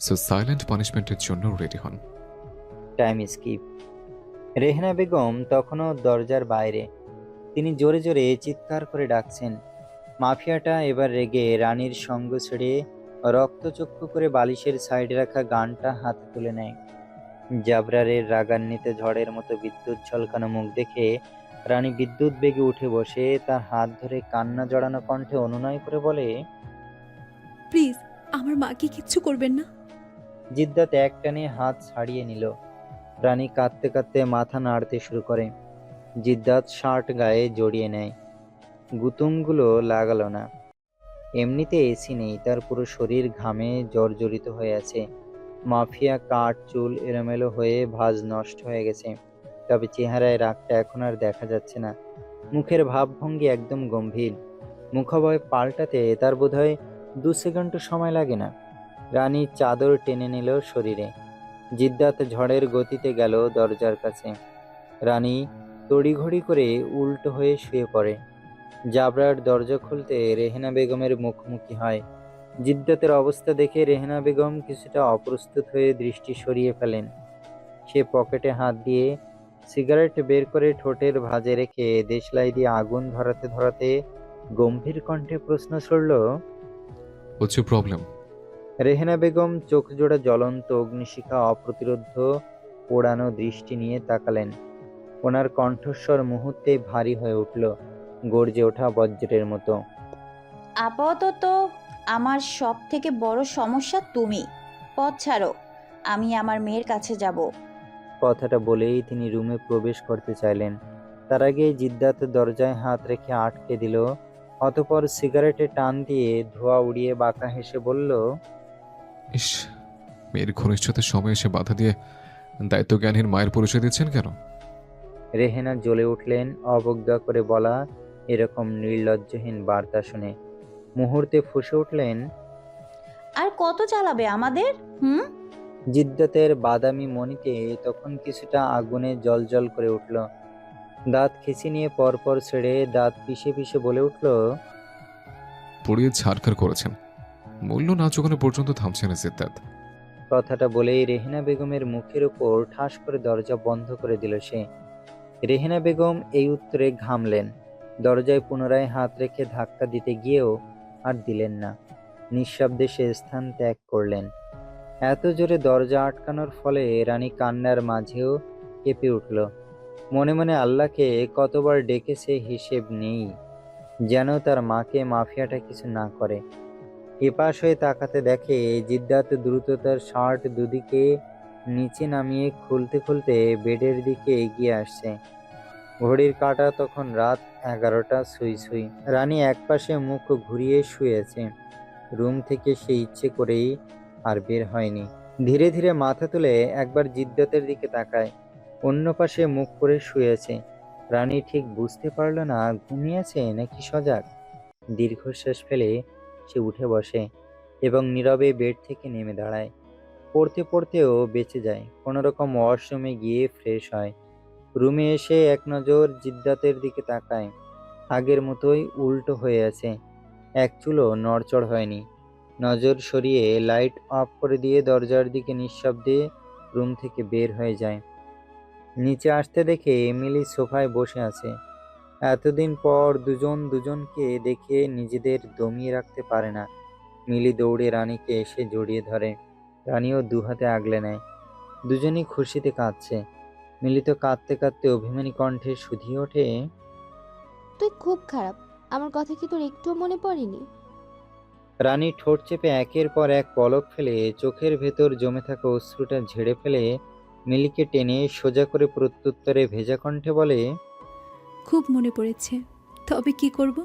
সো সাইলেন্ট পানিশমেন্টের জন্য রেডি হন। Time skip. রেহনা বেগম তখনও দরজার বাইরে। তিনি জোরে জোরে চিৎকার করে ডাকছেন। মাফিয়াটা এবার রেগে রানীর সঙ্গ ছেড়ে রক্তচক্ষু করে বালিশের সাইডে রাখা গানটা হাতে তুলে নেয়। জাবরারের রাগান্বিত ঝড়ের মতো বিদ্যুৎ ঝলকানো মুখ দেখে রানী বিদ্যুৎ বেগে উঠে বসে তার হাত ধরে কান্না জড়ানো কণ্ঠে অনুনয় করে বলে, প্লিজ আমার মাকে কিচ্ছু করবেন না। জিদ্দাত একটানে হাত ছাড়িয়ে নিল। রানী কাঁদতে কাঁদতে মাথা নাড়তে শুরু করে। জিদ্দাত শার্ট গায়ে জড়িয়ে নেয়। গুতুমগুলো লাগালো না। এমনিতে এসি নেই, তার পুরো শরীর ঘামে জর্জরিত হয়ে আছে। মাফিয়া কাঠ চুল এলোমেলো হয়ে ভাঁজ নষ্ট হয়ে গেছে, তবে চেহারায় রাগটা এখন আর দেখা যাচ্ছে না। মুখের ভাবভঙ্গি একদম গম্ভীর। মুখাবয় পাল্টাতে তার বোধহয় 2 সেকেন্ডও সময় লাগে না। রানী চাদর টেনে নিল শরীরে। জিদ্দাত ঝড়ের গতিতে গেল দরজার কাছে। রানী তড়িঘড়ি করে উল্টো হয়ে শুয়ে পড়ে। জাবরার দরজা খুলতে রেহেনা বেগমের মুখোমুখি হয়। জিদ্দাতের অবস্থা দেখে রেহেনা বেগম কিছুটা অপ্রস্তুত হয়ে দৃষ্টি সরিয়ে ফেলেন। সে পকেটে হাত দিয়ে সিগারেট বের করে ঠোঁটের ভাঁজে রেখে দেশলাই দিয়ে আগুন ধরাতে ধরাতে গম্ভীর কণ্ঠে প্রশ্ন ছড়ল, what's your problem? Rehana Begum চোখ জোড়া জ্বলন্ত অগ্নিশিখা অপ্রতিরোধ্য পোড়ানো দৃষ্টি নিয়ে তাকালেন। ওনার কণ্ঠস্বর মুহূর্তে ভারী হয়ে উঠল, গর্জে ওঠা বজ্রের মতো। আপাতত আমার সব থেকে বড় সমস্যা তুমি। পথ ছাড়ো, আমি আমার মেয়ের কাছে যাব। কথাটা বলেই তিনি রুমে প্রবেশ করতে চাইলেন। তার আগে জিদ্দাত দরজায় হাত রেখে আটকে দিল। অতঃপর সিগারেটে টান দিয়ে ধোঁয়া উড়িয়ে বাঁকা হেসে বলল, ইস, মেয়ের ঘনিষ্ঠতার সময় এসে বাধা দিয়ে দায়িত্বজ্ঞানহীন মায়ের পরিচয় দিচ্ছেন কেন? রেহেনা জ্বলে উঠলেন অবজ্ঞা করে বলা এরকম নির্লজ্জহীন বার্তা শুনে। মুহূর্তে ফুঁসে উঠলেন, আর কত চালাবে আমাদের? জিদ্দাতের বাদামি মনিতে তখন কিছুটা আগুনে জ্বলজ্বল করে উঠল। দাঁত খিঁচি নিয়ে পরপর ছেড়ে দাঁত পিষে পিষে বলে উঠল, পুড়িয়ে ছাড়খাড় করেছেন, মূল্য না চোখানো পর্যন্ত থামছে না জিদ্দাত। কথাটা বলেই রেহেনা বেগমের মুখের উপর ঠাস করে দরজা বন্ধ করে দিল সে। রেহেনা বেগম এই উত্তরে ঘামলেন। দরজায় পুনরায় হাত রেখে ধাক্কা দিতে গিয়েও আর দিলেন না। নিঃশব্দে সে স্থান ত্যাগ করলেন। এত জোরে দরজা আটকানোর ফলে রানী কান্নার মাঝেও কেঁপে উঠল। মনে মনে আল্লাহকে কতবার ডেকেছে হিসেব নেই, যেন তার মাকে মাফিয়াটা কিছু না করে। এপাশ হয়ে তাকাতে দেখে জিদ্দাত দ্রুত তার শার্ট দুদিকে নিচে নামিয়ে খুলতে খুলতে বেডের দিকে এগিয়ে আসছে। ঘড়ির কাঁটা তখন রাত 11টা ছুঁই ছুঁই। রানী একপাশে মুখ ঘুরিয়ে শুয়েছে। রুম থেকে সে ইচ্ছে করেই আর বের হয়নি। ধীরে ধীরে মাথা তুলে একবার জিদ্দাতের দিকে তাকায়। অন্য পাশে মুখ করে শুয়েছে। রানী ঠিক বুঝতে পারল না ঘুমিয়েছে নাকি সজাগ। দীর্ঘশ্বাস ফেলে সে উঠে বসে এবং নীরবে বেড থেকে নেমে দাঁড়ায়। পড়তে পড়তেও বেঁচে যায়। কোনোরকম ওয়াশরুমে গিয়ে ফ্রেশ হয়। রুমে এসে এক নজর জিদ্দাতের দিকে তাকায়। আগের মতোই উল্টো হয়ে আছে, এক চুলও নড়চড় হয়নি। নজর সরিয়ে লাইট অফ করে দিয়ে দরজার দিকে নিঃশব্দে রুম থেকে বের হয়ে যায়। নিচে আসতে দেখে এমিলি সোফায় বসে আছে। এতদিন পর দুজন দুজনকে দেখে নিজেদের দমিয়ে রাখতে পারে না। মিলি দৌড়ে রানীকে এসে জড়িয়ে ধরে। রানীও দুহাতে আগলে নেয়। দুজনই খুশিতে কাঁদছে। মিলি তো কাঁদতে কাঁদতে অভিমানী কণ্ঠে শুধিয়ে ওঠে, তুই খুব খারাপ, আমার কথা কি তোর একটুও মনে পড়েনি? রানী ঠোঁট চেপে একের পর এক পলক ফেলে চোখের ভেতর জমে থাকা অশ্রুটা ঝেড়ে ফেলে মিলিকে টেনে সোজা করে প্রত্যুত্তরে ভেজা কণ্ঠে বলে, খুব মনে পড়েছে, তবে কি করব,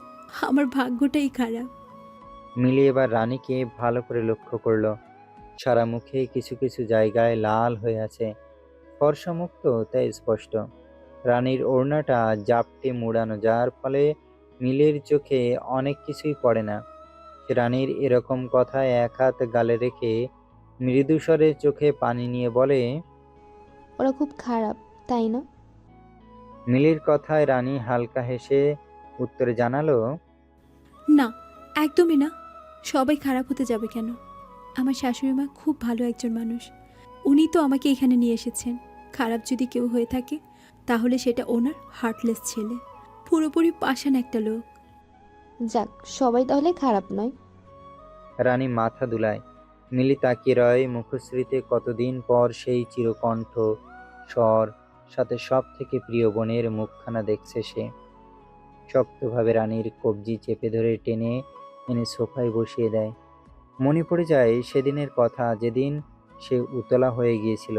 আমার ভাগ্যটাই খারাপ। মিলি এবার রানীকে ভালো করে লক্ষ্য করলো। সারা মুখে কিছু কিছু জায়গায় লাল হয়ে আছে। ফর্সা মুখ তো তাই স্পষ্ট। রানীর ওড়নাটা জাপটে মুড়ানো, যার ফলে মিলির চোখে অনেক কিছুই পড়ে না। সে রানীর এরকম কথায় এক হাত গালে রেখে মৃদু স্বরে চোখে পানি নিয়ে বলে, ওরা খুব খারাপ, তাই না? মিলির কথায় রানী হালকা হেসে উত্তরে জানালো, না, একদমই না। সবাই খারাপ হতে যাবে কেন? আমার শাশুড়ি মা খুব ভালো একজন মানুষ। উনি তো আমাকে এখানে নিয়ে এসেছেন। খারাপ যদি কেউ হয়ে থাকে তাহলে সেটা ওনার হার্টলেস ছেলে। পুরোপুরি পাষাণ একটা লোক। যাক, সবাই তাহলে খারাপ নয়। রানী মাথা দুলায়। মিলি তাকিয়ে রয় মুখশ্রীতে কতদিন পর সেই চিরকণ্ঠ স্বর, সাথে সব থেকে প্রিয় বোনের মুখখানা দেখছে সে। শক্তভাবে রানীর কবজি চেপে ধরে টেনে এনে সোফায় বসিয়ে দেয়। মনে পড়ে যায় সেদিনের কথা, যেদিন সে উতলা হয়ে গিয়েছিল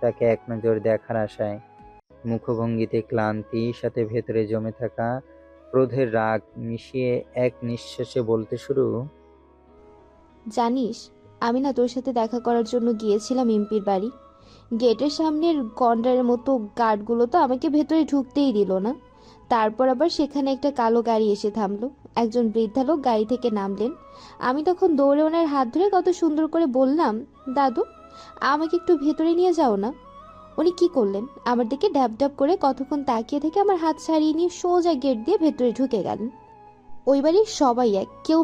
তাকে এক নজর দেখার আশায়। মুখভঙ্গিতে ক্লান্তি, সাথে ভেতরে জমে থাকা ক্রোধের রাগ মিশিয়ে এক নিঃশ্বাসে বলতে শুরু, জানিস, আমি না তোর সাথে দেখা করার জন্য গিয়েছিলাম এমপির বাড়ি। গেটের সামনের গন্ডারের মতো গার্ডগুলো তো আমাকে ভেতরে ঢুকতেই দিল না। তারপর আবার সেখানে একটা কালো গাড়ি এসে থামলো। একজন বৃদ্ধা লোক গাড়ি থেকে নামলেন। আমি তখন দৌড়ে ওনার হাত ধরে কত সুন্দর করে বললাম, দাদু, আমাকে একটু ভেতরে নিয়ে যাও না। উনি কি করলেন, আমার দিকে ড্যাব ড্যাব করে কতক্ষণ তাকিয়ে থেকে আমার হাত ছাড়িয়ে নিয়ে সোজা গেট দিয়ে ভেতরে ঢুকে গেলেন। ওই বাড়ির সবাই এক, কেউ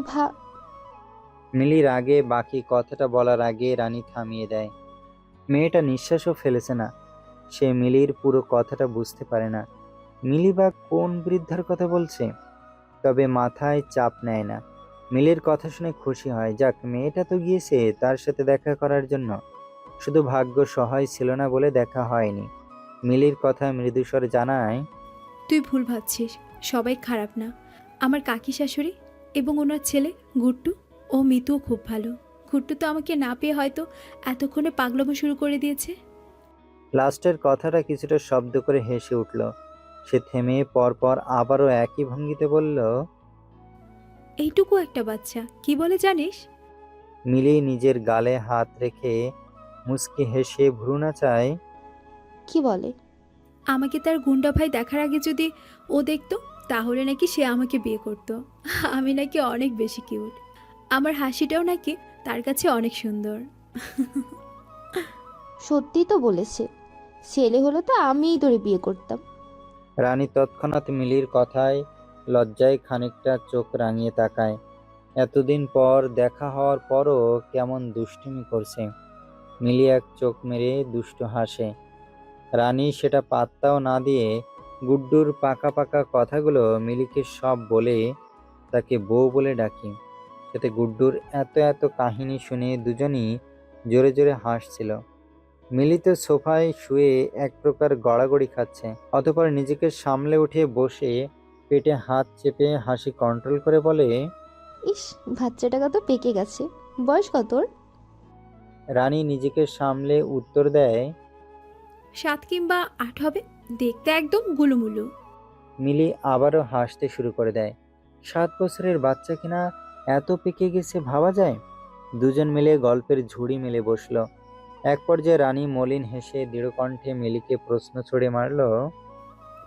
মিলির আগে বাকি কথাটা বলার আগে রানী থামিয়ে দেয়। মেয়েটা নিঃশ্বাসও ফেলেছে না। সে মিলির পুরো কথাটা বুঝতে পারে না। মিলি বা কোন বৃদ্ধার কথা বলছে? তবে মাথায় চাপ নেয় না। মিলির কথা শুনে খুশি হয়, যাক, মেয়েটা তো গিয়েছে তার সাথে দেখা করার জন্য। শুধু ভাগ্য সহায় ছিল না বলে দেখা হয়নি। মিলির কথা মৃদুস্বরে জানায়, তুই ভুল ভাবছিস, সবাই খারাপ না। আমার কাকি শাশুড়ি এবং ওনার ছেলে গুট্টু ও মিতুও খুব ভালো। গুট্টু তো আমাকে না পেয়ে হয়তো এতক্ষণে পাগলামো শুরু করে দিয়েছে। লাস্টের কথাটা কিছুটা শব্দ করে হেসে উঠল। সে থেমে পরপর আবারও একই ভঙ্গিতে বলল, এইটুকু একটা বাচ্চা কি বলে জানিস? মিলি নিজের গালে হাত রেখে মুচকি হেসে ভ্রু নাচায়। কি বলে? আমাকে তার গুন্ডা ভাই দেখার আগে যদি ও দেখতো তাহলে নাকি সে আমাকে বিয়ে করত। আমি নাকি অনেক বেশি কিউট। আমার হাসিটাও নাকি তার কাছে অনেক সুন্দর। সত্যি তো বলেছে। ছেলে হলে তো আমিই তোরে বিয়ে করতাম। রানী তৎক্ষণাৎ মিলির কথায় লজ্জায় খানিকটা চোখ রাঙিয়ে তাকায়। এতদিন পর দেখা হওয়ার পরও কেমন দুষ্টুমি করছে। মিলি এক চোখ মেরে দুষ্টু হাসে। রানী সেটা পাত্তাও না দিয়ে গুড্ডুর পাকা পাকা কথাগুলো মিলিকে সব বলে তাকে বউ বলে ডাকি। সাথে গুড্ডুর এত এত কাহিনী শুনে দুজনই জোরে জোরে হাসছিল। মিলি তো সোফায় শুয়ে এক প্রকার গড়াগড়ি খাচ্ছে। অতঃপর নিজেকে সামলে উঠে বসে পেটে হাত চেপে হাসি কন্ট্রোল করে বলে, ইস, বাচ্চাটা কত পেকে গেছে। বয়স কত ওর? রানী নিজেকে সামলে উত্তর দেয়, 7 কিংবা 8 হবে, দেখতে একদম গুলুমুলু। মিলি আবারও হাসতে শুরু করে দেয়। 7 বছরের বাচ্চা কিনা এত পেকে গেছে ভাবা যায়। দুজন মিলে গল্পের ঝুড়ি মেলে বসলো। এক পর্যায়ে রানী মলিন হেসে দৃঢ়কণ্ঠে মিলিকে প্রশ্ন ছড়ে মারল,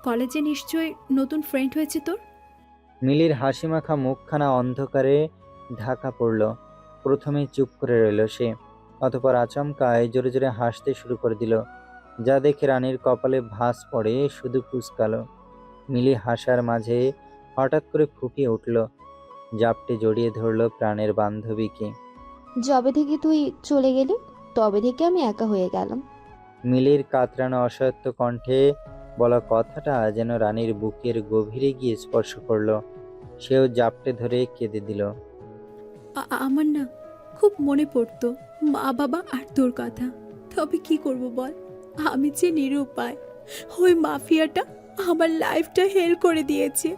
কলেজে নিশ্চয়ই নতুন ফ্রেন্ড হয়েছে তোর? মিলির হাসিমাখা মুখখানা অন্ধকারে ঢাকা পড়ল। প্রথমে চুপ করে রইল সে, অতঃপর আচমকায় জোরে জোরে হাসতে শুরু করে দিল, যা দেখে রানীর কপালে ভাঁজ পড়ে শুধু কুঁচকালো। মিলি হাসার মাঝে হঠাৎ করে ফুঁপিয়ে উঠল, জাপটে জড়িয়ে ধরল প্রাণের বান্ধবীকে। যবে থেকে তুই চলে গেলি তবে থেকে আমি একা হয়ে গেলাম। মিলির কাতরানো অসহায়ত্ব কণ্ঠে বলা কথাটা যেন রানীর বুকের গভীরে গিয়ে স্পর্শ করল। সেও জাপটে ধরে কেঁদে দিল। আমার না খুব মনে পড়তো মা বাবা আর তোর কথা। তবে কি করব বল, আমি যে নিরুপায়। ওই মাফিয়াটা আমার লাইফটা হেল করে দিয়েছে,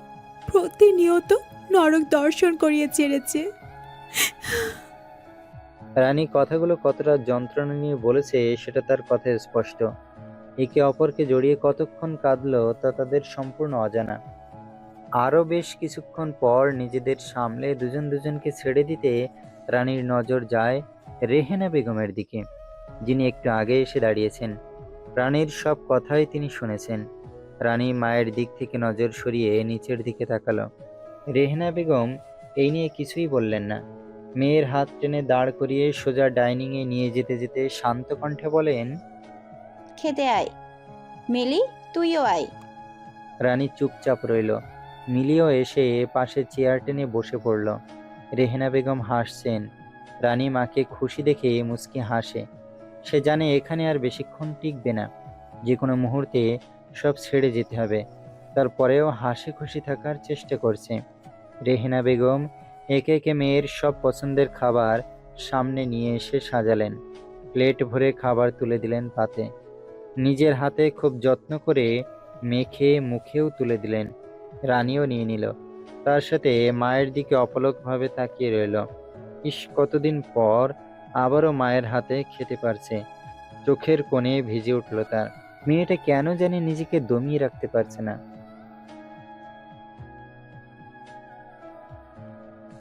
প্রতিনিয়ত নরক দর্শন করিয়ে ছেড়েছে। রানী কথাগুলো কতটা যন্ত্রণা নিয়ে বলেছে সেটা তার কথায় স্পষ্ট। একে অপরকে জড়িয়ে কতক্ষণ কাঁদলো তা তাদের সম্পূর্ণ অজানা। আরও বেশ কিছুক্ষণ পর নিজেদের সামলে দুজন দুজনকে ছেড়ে দিতে রানীর নজর যায় রেহেনা বেগমের দিকে, যিনি একটু আগে এসে দাঁড়িয়েছেন। রানীর সব কথাই তিনি শুনেছেন। রানী মায়ের দিক থেকে নজর সরিয়ে নিচের দিকে তাকালো। রেহেনা বেগম এই নিয়ে কিছুই বললেন না। মেয়ের হাত টেনে দাঁড় করিয়ে সোজা ডাইনিংয়ে নিয়ে যেতে যেতে শান্ত কণ্ঠে বলেন, খেতে আয়। মিলি, তুইও আয়। রানী চুপচাপ রইল। মিলিও এসে পাশে চেয়ার টেনে বসে পড়ল। রেহেনা বেগম হাসছেন। রানী মাকে খুশি দেখে মুচকি হাসে। সে জানে এখানে আর বেশিক্ষণ টিকবে না, যে কোনো মুহূর্তে সব ছেড়ে যেতে হবে। তারপরেও হাসি খুশি থাকার চেষ্টা করছে। রেহেনা বেগম একে একে মেয়ের সব পছন্দের খাবার সামনে নিয়ে এসে সাজালেন। প্লেট ভরে খাবার তুলে দিলেন পাতে। নিজের হাতে খুব যত্ন করে মেখে মুখেও তুলে দিলেন। রানীও নিয়ে নিল। তার সাথে মায়ের দিকে অপলকভাবে তাকিয়ে রইল। ইস, কতদিন পর আবারও মায়ের হাতে খেতে পারছে। চোখের কোণে ভিজে উঠল তার। মেয়েটা কেন জানি নিজেকে দমিয়ে রাখতে পারছে না।